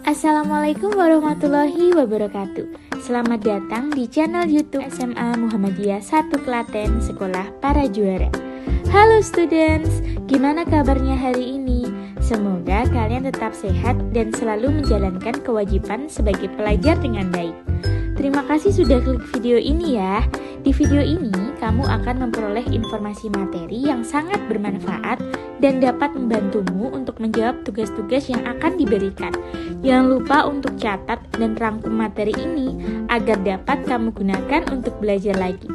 Assalamualaikum warahmatullahi wabarakatuh. Selamat datang di channel YouTube SMA Muhammadiyah 1 Klaten Sekolah Para Juara. Halo students, gimana kabarnya hari ini? Semoga kalian tetap sehat dan selalu menjalankan kewajiban sebagai pelajar dengan baik. Terima kasih sudah klik video ini ya. Di video ini, kamu akan memperoleh informasi materi yang sangat bermanfaat dan dapat membantumu untuk menjawab tugas-tugas yang akan diberikan. Jangan lupa untuk catat dan rangkum materi ini agar dapat kamu gunakan untuk belajar lagi.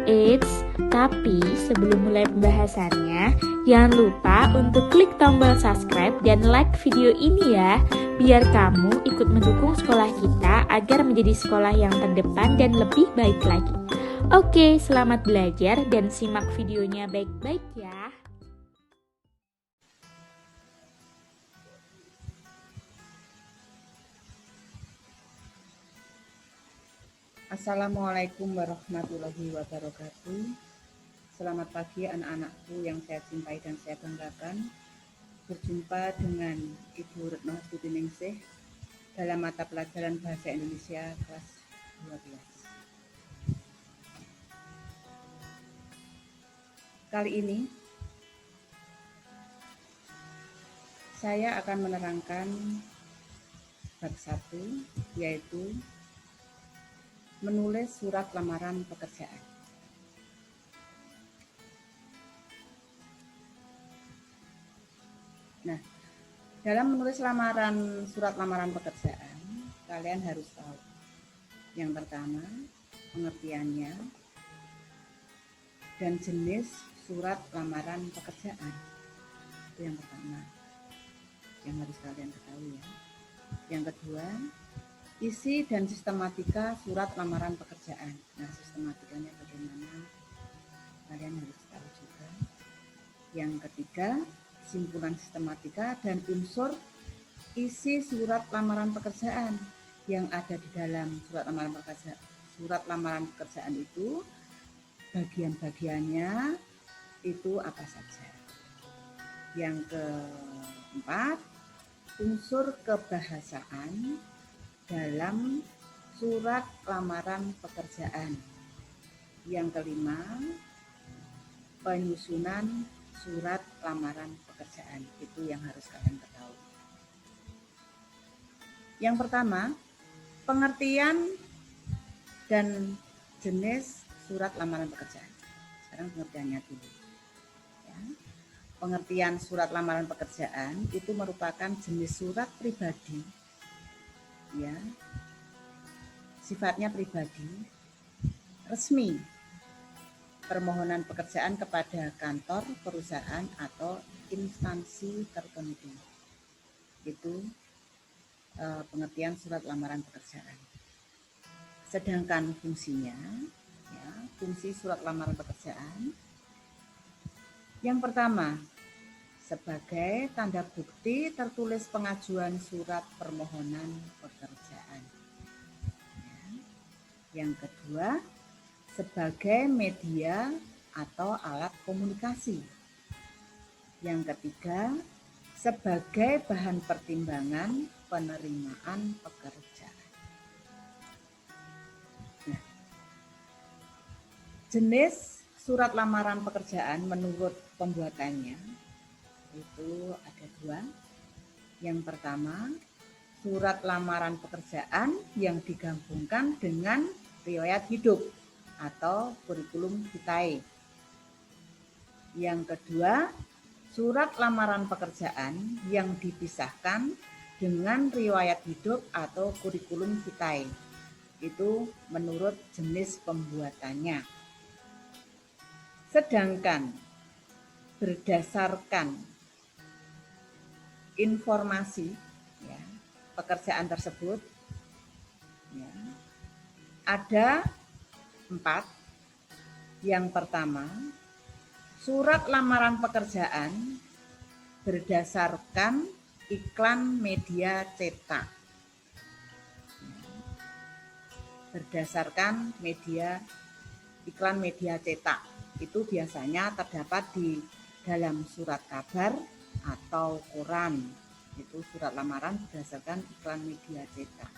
Eits, tapi sebelum mulai pembahasannya, jangan lupa untuk klik tombol subscribe dan like video ini ya, biar kamu ikut mendukung sekolah kita agar menjadi sekolah yang terdepan dan lebih baik lagi. Oke, selamat belajar dan simak videonya baik-baik ya. Assalamualaikum warahmatullahi wabarakatuh. Selamat pagi anak-anakku yang saya cintai dan saya banggakan. Berjumpa dengan Ibu Retno Budiningsih dalam mata pelajaran Bahasa Indonesia kelas 12. Kali ini saya akan menerangkan bab 1, yaitu menulis surat lamaran pekerjaan. Nah, dalam menulis surat lamaran pekerjaan, kalian harus tahu. Yang pertama, pengertiannya dan jenis surat lamaran pekerjaan. Itu yang pertama, yang harus kalian ketahui ya. Yang kedua, isi dan sistematika surat lamaran pekerjaan. Nah, sistematikanya bagaimana? Kalian harus tahu juga. Yang ketiga, simpulan sistematika dan unsur isi surat lamaran pekerjaan yang ada di dalam surat lamaran pekerjaan itu, bagian-bagiannya itu apa saja. Yang keempat, unsur kebahasaan dalam surat lamaran pekerjaan. Yang kelima, penyusunan surat lamaran pekerjaan. Itu yang harus kalian ketahui. Yang pertama, pengertian dan jenis surat lamaran pekerjaan. Sekarang pengertiannya dulu. Ya. Pengertian surat lamaran pekerjaan itu merupakan jenis surat pribadi, ya, sifatnya pribadi, resmi, permohonan pekerjaan kepada kantor, perusahaan, atau instansi tertentu. Itu pengertian surat lamaran pekerjaan. Sedangkan fungsinya, ya, fungsi surat lamaran pekerjaan, yang pertama, sebagai tanda bukti tertulis pengajuan surat permohonan pekerjaan. Ya. Yang kedua, sebagai media atau alat komunikasi. Yang ketiga, sebagai bahan pertimbangan penerimaan pekerjaan. Nah, jenis surat lamaran pekerjaan menurut pembuatannya itu ada 2. Yang pertama, surat lamaran pekerjaan yang digabungkan dengan riwayat hidup atau kurikulum vitae. Yang kedua, surat lamaran pekerjaan yang dipisahkan dengan riwayat hidup atau kurikulum vitae. Itu menurut jenis pembuatannya. Sedangkan berdasarkan informasi, ya, pekerjaan tersebut, ya, ada 4. Yang pertama, surat lamaran pekerjaan berdasarkan iklan media cetak. Berdasarkan iklan media cetak. Itu biasanya terdapat di dalam surat kabar atau koran. Itu surat lamaran berdasarkan iklan media cetak.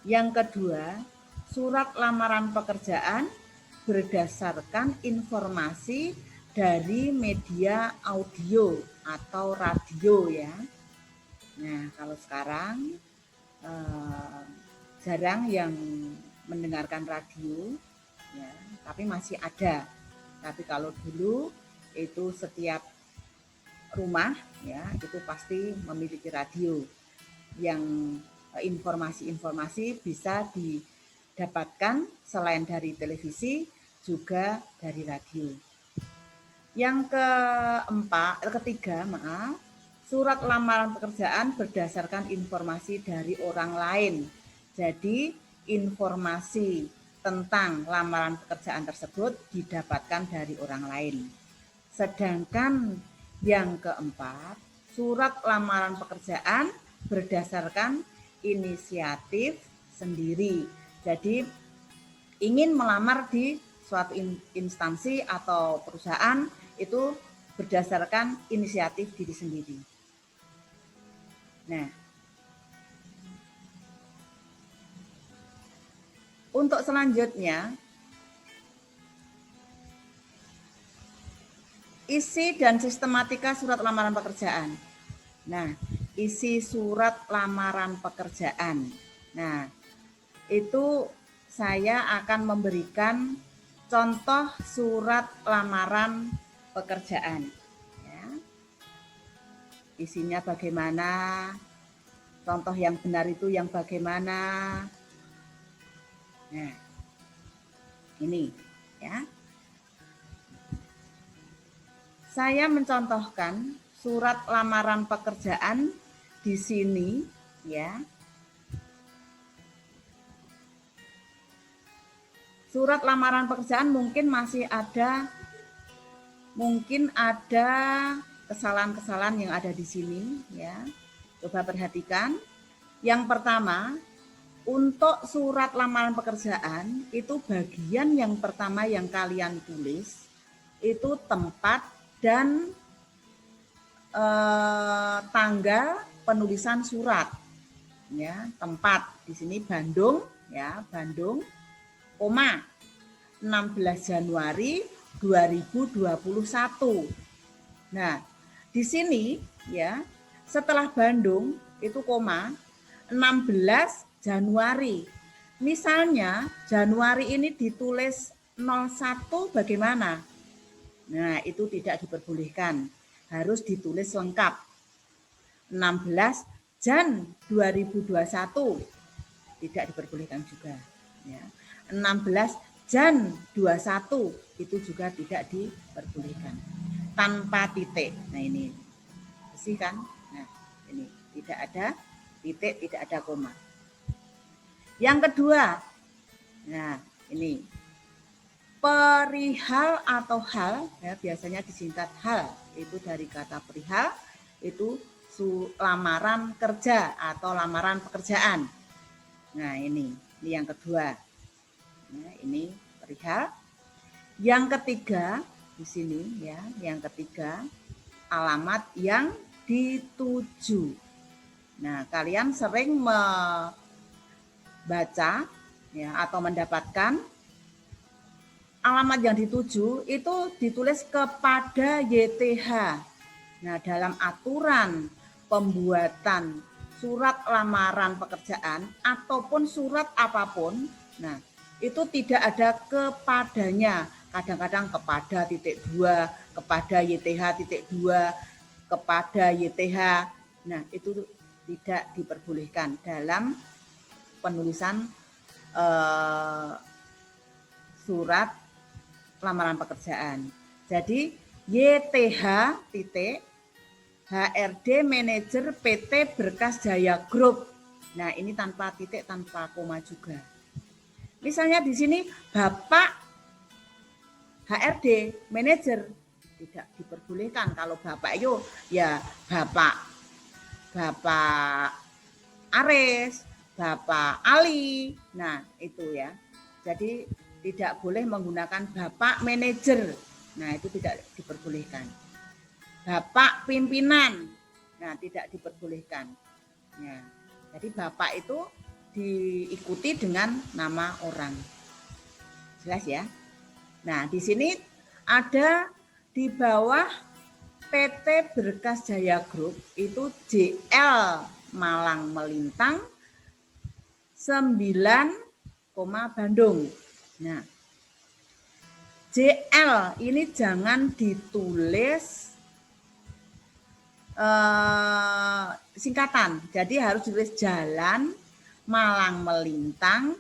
Yang kedua, surat lamaran pekerjaan berdasarkan informasi dari media audio atau radio ya. Nah, kalau sekarang jarang yang mendengarkan radio ya, tapi masih ada. Tapi kalau dulu itu setiap rumah ya itu pasti memiliki radio yang informasi-informasi bisa didapatkan selain dari televisi juga dari radio. Yang ketiga, surat lamaran pekerjaan berdasarkan informasi dari orang lain. Jadi informasi tentang lamaran pekerjaan tersebut didapatkan dari orang lain. Sedangkan yang keempat, surat lamaran pekerjaan berdasarkan inisiatif sendiri. Jadi ingin melamar di suatu instansi atau perusahaan itu berdasarkan inisiatif diri sendiri. Nah, untuk selanjutnya, isi dan sistematika surat lamaran pekerjaan. Nah, isi surat lamaran pekerjaan. Nah, itu saya akan memberikan contoh surat lamaran pekerjaan. Ya. Isinya bagaimana? Contoh yang benar itu yang bagaimana? Nah, ini ya. Saya mencontohkan surat lamaran pekerjaan di sini ya. Surat lamaran pekerjaan mungkin masih ada kesalahan-kesalahan yang ada di sini ya. Coba perhatikan. Yang pertama, untuk surat lamaran pekerjaan itu bagian yang pertama yang kalian tulis itu tempat dan tanggal penulisan surat ya, tempat di sini Bandung ya, Bandung, 16 Januari 2021. Nah, di sini ya, setelah Bandung itu 16 Januari. Misalnya Januari ini ditulis 01 bagaimana? Nah, itu tidak diperbolehkan. Harus ditulis lengkap. 16 Jan 2021 tidak diperbolehkan juga. Ya. 16 Jan 21 itu juga tidak diperbolehkan. Tanpa titik. Nah, ini bersih kan? Nah, ini tidak ada titik, tidak ada koma. Yang kedua, nah ini perihal atau hal, ya, biasanya disingkat hal, itu dari kata perihal, itu lamaran kerja atau lamaran pekerjaan. Nah ini yang kedua, nah, ini perihal. Yang ketiga di sini ya, yang ketiga alamat yang dituju. Nah kalian sering membaca ya atau mendapatkan alamat yang dituju itu ditulis kepada YTH. Nah, dalam aturan pembuatan surat lamaran pekerjaan ataupun surat apapun, nah, itu tidak ada kepadanya. Kadang-kadang kepada .2, kepada YTH .2, kepada YTH. Nah, itu tidak diperbolehkan dalam penulisan surat lamaran pekerjaan. Jadi YTH HRD Manajer PT Berkas Jaya Group. Nah, ini tanpa titik, tanpa koma juga. Misalnya di sini Bapak HRD Manajer tidak diperbolehkan. Kalau Bapak itu ya Bapak Ares, Bapak Ali. Nah, itu ya. Jadi tidak boleh menggunakan Bapak Manajer. Nah, itu tidak diperbolehkan. Bapak Pimpinan. Nah, tidak diperbolehkan. Ya. Jadi bapak itu diikuti dengan nama orang. Jelas ya? Nah, di sini ada di bawah PT Berkas Jaya Group itu JL Malang Melintang 9, Bandung. Nah, JL ini jangan ditulis singkatan. Jadi harus ditulis Jalan Malang Melintang.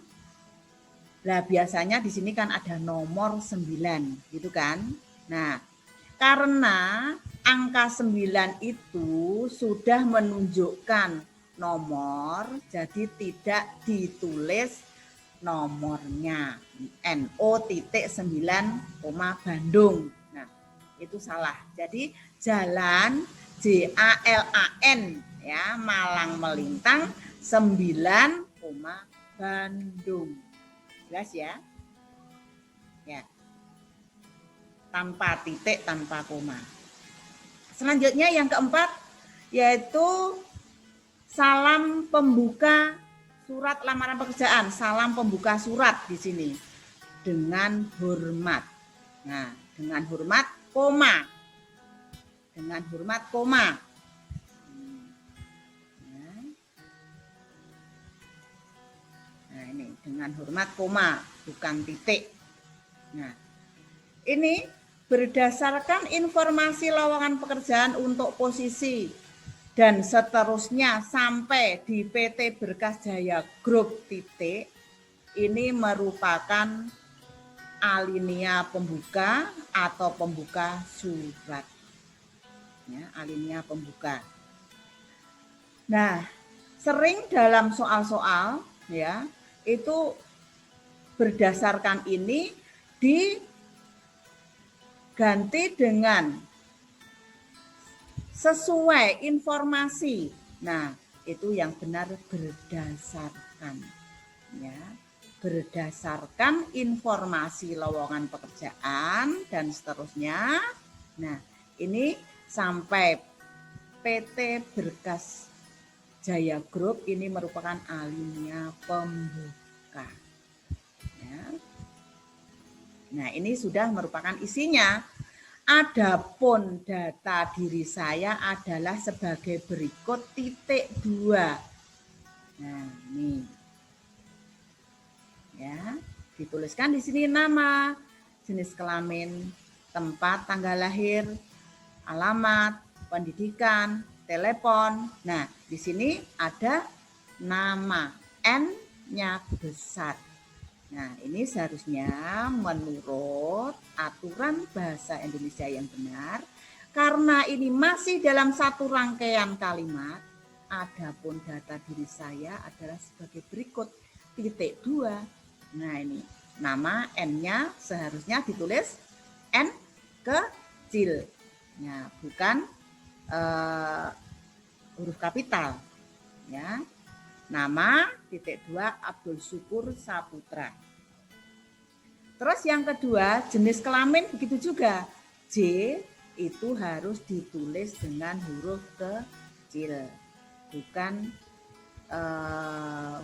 Lah biasanya di sini kan ada nomor 9 gitu kan. Nah, karena angka 9 itu sudah menunjukkan nomor, jadi tidak ditulis nomornya NO.9, Bandung. Nah, itu salah. Jadi Jalan JALAN ya, Malang Melintang 9, Bandung. Jelas ya? Ya. Tanpa titik, tanpa koma. Selanjutnya yang keempat yaitu salam pembuka surat lamaran pekerjaan. Salam pembuka surat di sini dengan hormat. Nah, dengan hormat koma. Dengan hormat koma. Nah, ini dengan hormat koma, bukan titik. Nah, ini berdasarkan informasi lowongan pekerjaan untuk posisi dan seterusnya sampai di PT Berkas Jaya Group titik, ini merupakan alinea pembuka atau pembuka surat. Ya, alinea pembuka. Nah, sering dalam soal-soal ya, itu berdasarkan ini diganti dengan sesuai informasi. Nah, itu yang benar berdasarkan. Ya, berdasarkan informasi lowongan pekerjaan dan seterusnya. Nah, ini sampai PT Berkas Jaya Group ini merupakan alinea pembuka. Ya. Nah, ini sudah merupakan isinya. Adapun data diri saya adalah sebagai berikut titik 2. Nah, ini. Ya, dituliskan di sini nama, jenis kelamin, tempat tanggal lahir, alamat, pendidikan, telepon. Nah, di sini ada nama, N-nya besar. Nah, ini seharusnya menurut aturan bahasa Indonesia yang benar, karena ini masih dalam satu rangkaian kalimat. Adapun data diri saya adalah sebagai berikut, titik 2. Nah, ini nama N-nya seharusnya ditulis N kecil. Nah, bukan huruf kapital. Ya. Nama titik 2 Abdul Syukur Saputra. Terus yang kedua, jenis kelamin begitu juga. J itu harus ditulis dengan huruf kecil, bukan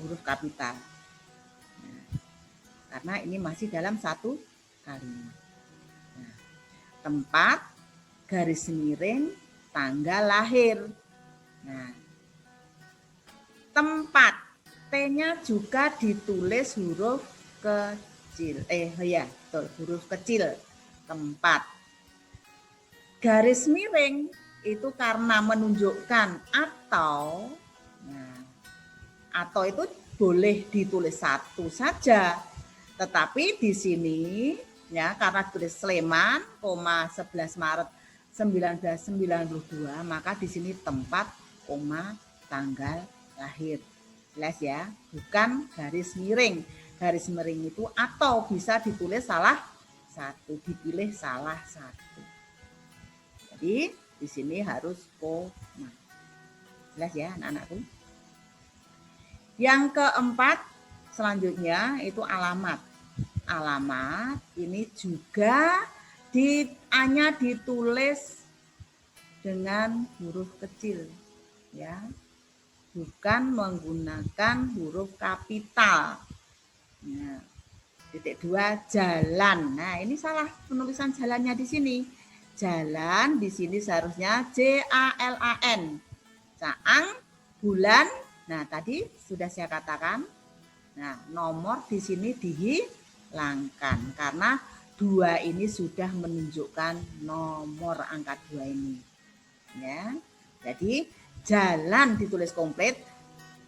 huruf kapital. Nah, karena ini masih dalam satu kalimat. Nah, tempat, garis miring, tanggal lahir. Nah, tempat, T-nya juga ditulis huruf kecil. Huruf kecil. Tempat. Garis miring itu karena menunjukkan atau. Nah, atau itu boleh ditulis satu saja. Tetapi di sini ya karena tulis Sleman, 11 Maret 1992, maka di sini tempat, tanggal lahir. Jelas ya, bukan garis miring. Garis miring itu atau bisa ditulis salah satu, dipilih salah satu. Jadi di sini harus koma. Jelas ya anak-anakku. Yang keempat selanjutnya itu alamat. Alamat ini juga hanya ditulis dengan huruf kecil. ya. Bukan menggunakan huruf kapital. Nah, titik 2 jalan. Nah, ini salah penulisan jalannya di sini. Jalan di sini seharusnya JALAN. Caang, bulan. Nah, tadi sudah saya katakan. Nah, nomor di sini dihilangkan karena 2 ini sudah menunjukkan nomor angka 2 ini. Ya. Jadi jalan ditulis komplit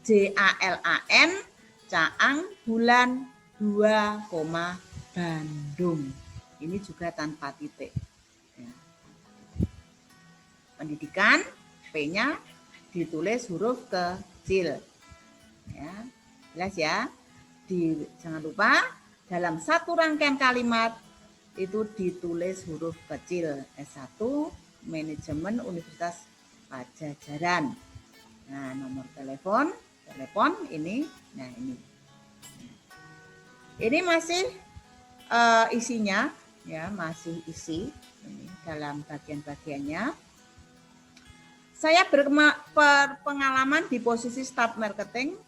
JALAN Caang bulan 2, Bandung. Ini juga tanpa titik. Ya. Pendidikan P-nya ditulis huruf kecil. Ya. Jelas ya? Jangan lupa dalam satu rangkaian kalimat itu ditulis huruf kecil. S1 Manajemen Universitas Pajajaran. Nah, nomor telepon ini. Nah, ini. Ini masih isinya ya, masih isi ini dalam bagian-bagiannya. Saya berpengalaman di posisi staf marketing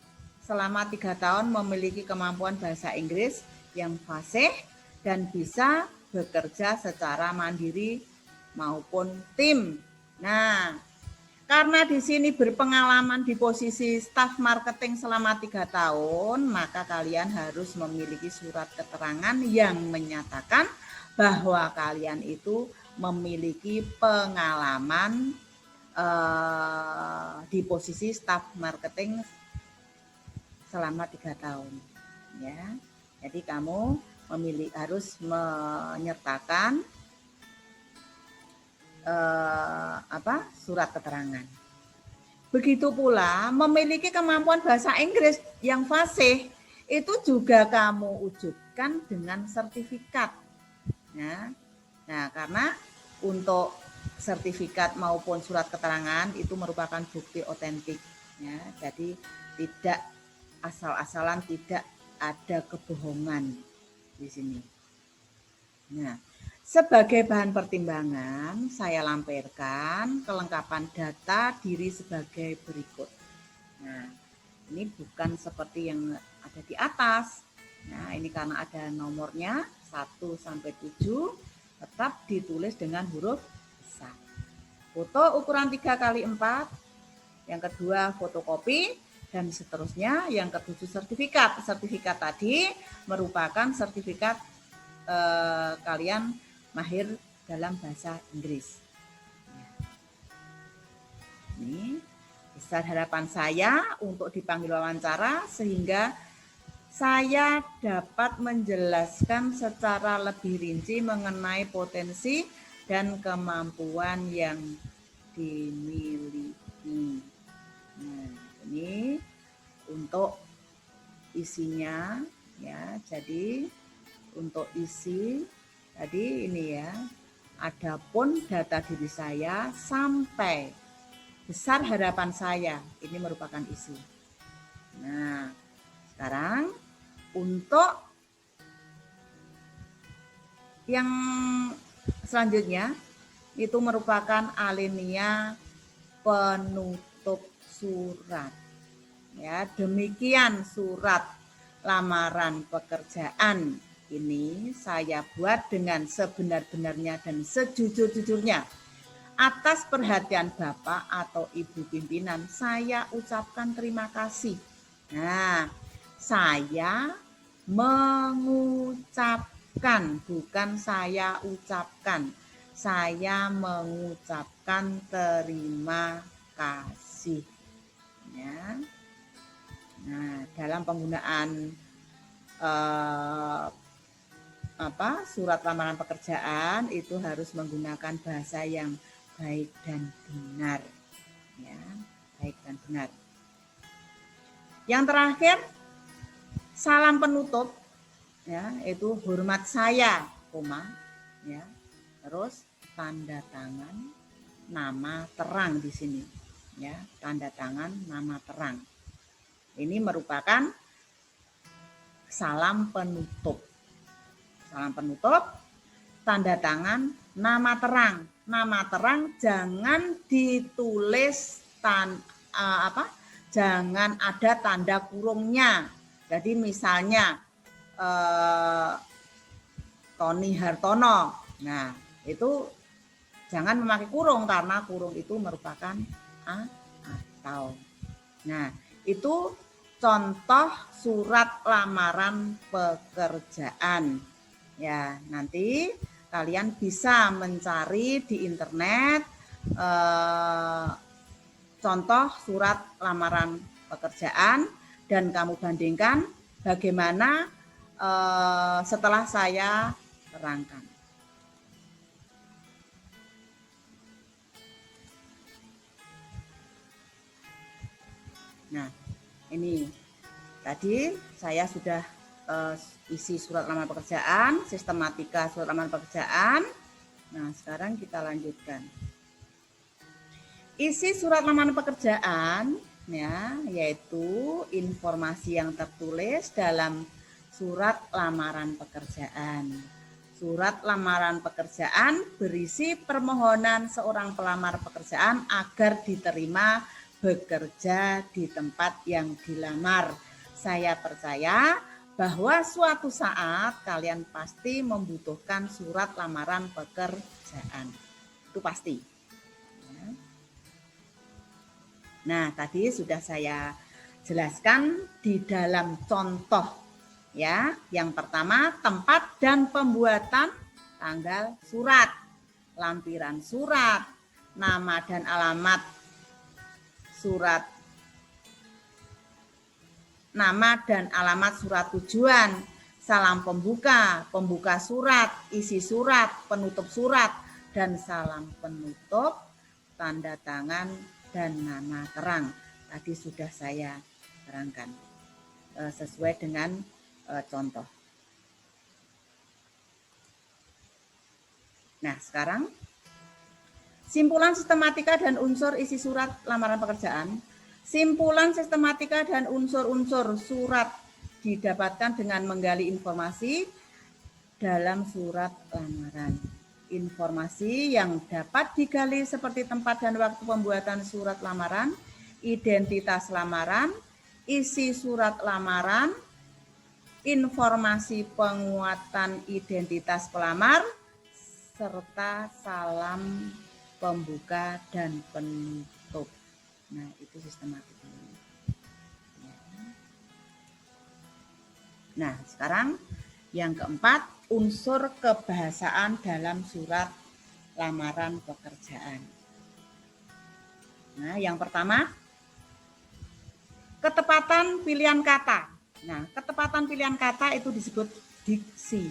selama 3 tahun, memiliki kemampuan bahasa Inggris yang fasih dan bisa bekerja secara mandiri maupun tim. Nah, karena di sini berpengalaman di posisi staf marketing selama 3 tahun, maka kalian harus memiliki surat keterangan yang menyatakan bahwa kalian itu memiliki pengalaman di posisi staf marketing selama 3 tahun. Ya, jadi kamu harus menyertakan surat keterangan. Begitu pula memiliki kemampuan bahasa Inggris yang fasih itu juga kamu wujudkan dengan sertifikat. Ya. Nah, karena untuk sertifikat maupun surat keterangan itu merupakan bukti otentik. Ya, jadi tidak asal-asalan, tidak ada kebohongan di sini. Nah, sebagai bahan pertimbangan, saya lampirkan kelengkapan data diri sebagai berikut. Nah, ini bukan seperti yang ada di atas. Nah, ini karena ada nomornya 1 sampai 7, tetap ditulis dengan huruf besar. Foto ukuran 3x4, yang kedua fotokopi, dan seterusnya. Yang ke-7 sertifikat. Sertifikat tadi merupakan sertifikat kalian mahir dalam bahasa Inggris. Ini besar harapan saya untuk dipanggil wawancara sehingga saya dapat menjelaskan secara lebih rinci mengenai potensi dan kemampuan yang dimiliki. Nah, ini untuk isinya ya. Jadi untuk isi tadi ini ya, adapun data diri saya sampai besar harapan saya, ini merupakan isi. Nah, sekarang untuk yang selanjutnya itu merupakan alinea penutup surat. Ya, demikian surat lamaran pekerjaan ini saya buat dengan sebenar-benarnya dan sejujur-jujurnya. Atas perhatian Bapak atau Ibu pimpinan, saya ucapkan terima kasih. Nah, saya mengucapkan, bukan saya ucapkan. Saya mengucapkan terima kasih. Ya. Nah, dalam penggunaan surat lamaran pekerjaan itu harus menggunakan bahasa yang baik dan benar. Ya, baik dan benar. Yang terakhir, salam penutup ya, itu hormat saya, ya. Terus tanda tangan nama terang di sini. Ya, tanda tangan nama terang. Ini merupakan salam penutup. Salam penutup, tanda tangan, nama terang. Nama terang jangan ditulis jangan ada tanda kurungnya. Jadi misalnya Tony Hartono, nah itu jangan memakai kurung karena kurung itu merupakan atau. Nah itu contoh surat lamaran pekerjaan. Ya, nanti kalian bisa mencari di internet contoh surat lamaran pekerjaan dan kamu bandingkan bagaimana setelah saya terangkan. Nah, ini tadi saya sudah isi surat lamaran pekerjaan, sistematika surat lamaran pekerjaan. Nah, sekarang kita lanjutkan. Isi surat lamaran pekerjaan ya, yaitu informasi yang tertulis dalam surat lamaran pekerjaan. Surat lamaran pekerjaan berisi permohonan seorang pelamar pekerjaan agar diterima bekerja di tempat yang dilamar. Saya percaya bahwa suatu saat kalian pasti membutuhkan surat lamaran pekerjaan. Itu pasti. Nah, tadi sudah saya jelaskan di dalam contoh ya. Yang pertama, tempat dan pembuatan tanggal surat, lampiran surat, nama dan alamat surat, nama dan alamat surat tujuan, salam pembuka, pembuka surat, isi surat, penutup surat, dan salam penutup, tanda tangan, dan nama terang. Tadi sudah saya terangkan sesuai dengan contoh. Nah, sekarang simpulan sistematika dan unsur isi surat lamaran pekerjaan. Simpulan sistematika dan unsur-unsur surat didapatkan dengan menggali informasi dalam surat lamaran. Informasi yang dapat digali seperti tempat dan waktu pembuatan surat lamaran, identitas lamaran, isi surat lamaran, informasi penguatan identitas pelamar, serta salam pembuka dan penutup. Nah, itu sistematik. Nah, sekarang yang keempat, unsur kebahasaan dalam surat lamaran pekerjaan. Nah, yang pertama, ketepatan pilihan kata. Nah, ketepatan pilihan kata itu disebut diksi.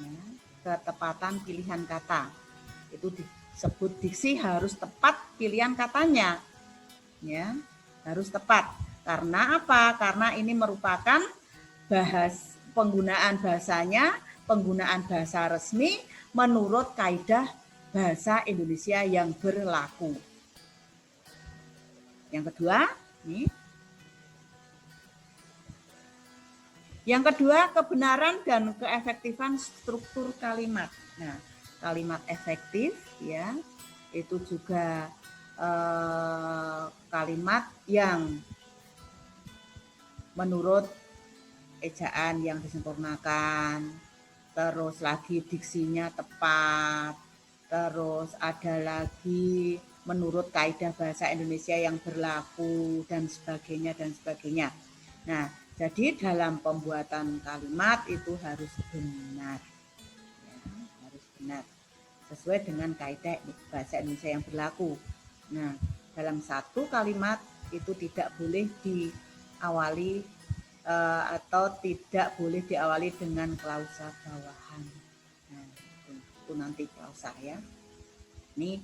Ya, ketepatan pilihan kata itu disebut diksi, harus tepat pilihan katanya. Ya, harus tepat. Karena apa? Karena ini merupakan penggunaan bahasanya, penggunaan bahasa resmi menurut kaidah bahasa Indonesia yang berlaku. Yang kedua, nih. Yang kedua, kebenaran dan keefektifan struktur kalimat. Nah, kalimat efektif ya, itu juga kalimat yang menurut ejaan yang disempurnakan, terus lagi diksinya tepat, terus ada lagi menurut kaidah bahasa Indonesia yang berlaku, dan sebagainya dan sebagainya. Nah, jadi dalam pembuatan kalimat itu harus benar, ya, harus benar sesuai dengan kaidah bahasa Indonesia yang berlaku. Nah, dalam satu kalimat itu tidak boleh diawali atau tidak boleh diawali dengan klausa bawahan. Nah, itu nanti klausa ya. Ini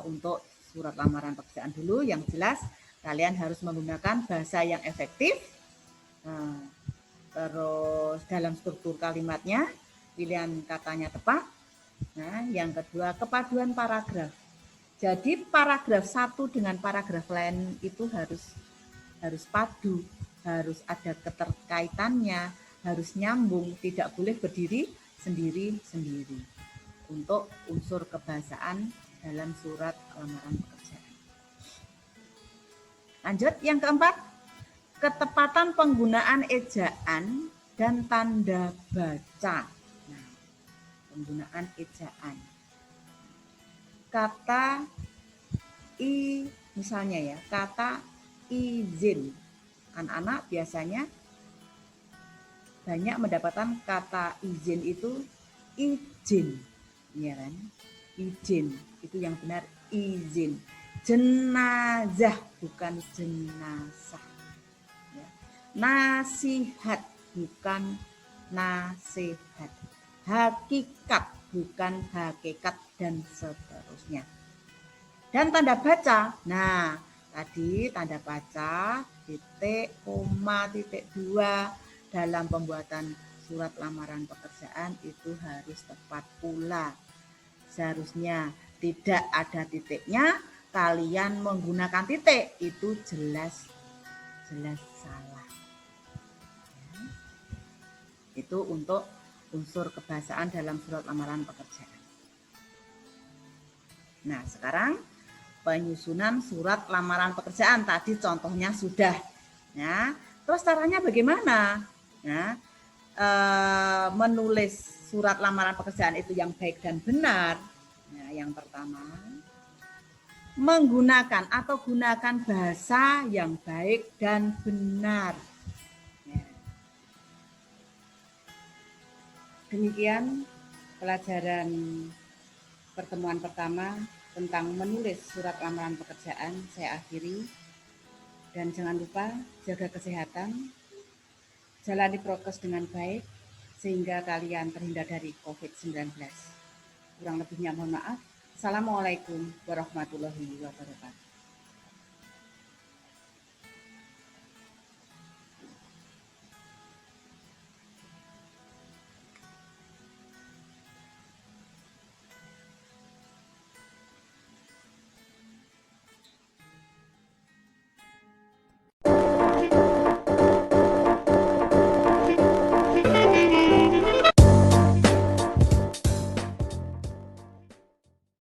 untuk surat lamaran pekerjaan dulu. Yang jelas kalian harus menggunakan bahasa yang efektif. Terus dalam struktur kalimatnya pilihan katanya tepat. Nah, yang kedua kepaduan paragraf. Jadi paragraf satu dengan paragraf lain itu harus padu, harus ada keterkaitannya, harus nyambung, tidak boleh berdiri sendiri-sendiri. Untuk unsur kebahasaan dalam surat lamaran pekerjaan. Lanjut, yang keempat, ketepatan penggunaan ejaan dan tanda baca. Nah, penggunaan ejaan. Kata misalnya ya, kata izin. Anak-anak biasanya banyak mendapatkan kata izin itu izin, ya kan? Izin, itu yang benar, izin. Jenazah bukan jenazah. Ya. Nasihat bukan nasihat. Hakikat bukan hakikat, dan seterusnya. Dan tanda baca, nah tadi tanda baca, titik, koma, titik 2 dalam pembuatan surat lamaran pekerjaan itu harus tepat pula. Seharusnya tidak ada titiknya, kalian menggunakan titik, itu jelas salah. Ya. Itu untuk unsur kebahasaan dalam surat lamaran pekerjaan. Nah, sekarang penyusunan surat lamaran pekerjaan, tadi contohnya sudah. Ya, terus caranya bagaimana? Ya, menulis surat lamaran pekerjaan itu yang baik dan benar. Nah, yang pertama, menggunakan atau gunakan bahasa yang baik dan benar. Ya. Demikian pelajaran pertemuan pertama tentang menulis surat lamaran pekerjaan saya akhiri. Dan jangan lupa jaga kesehatan, jalani prokes dengan baik sehingga kalian terhindar dari COVID-19. Kurang lebihnya mohon maaf. Assalamualaikum warahmatullahi wabarakatuh.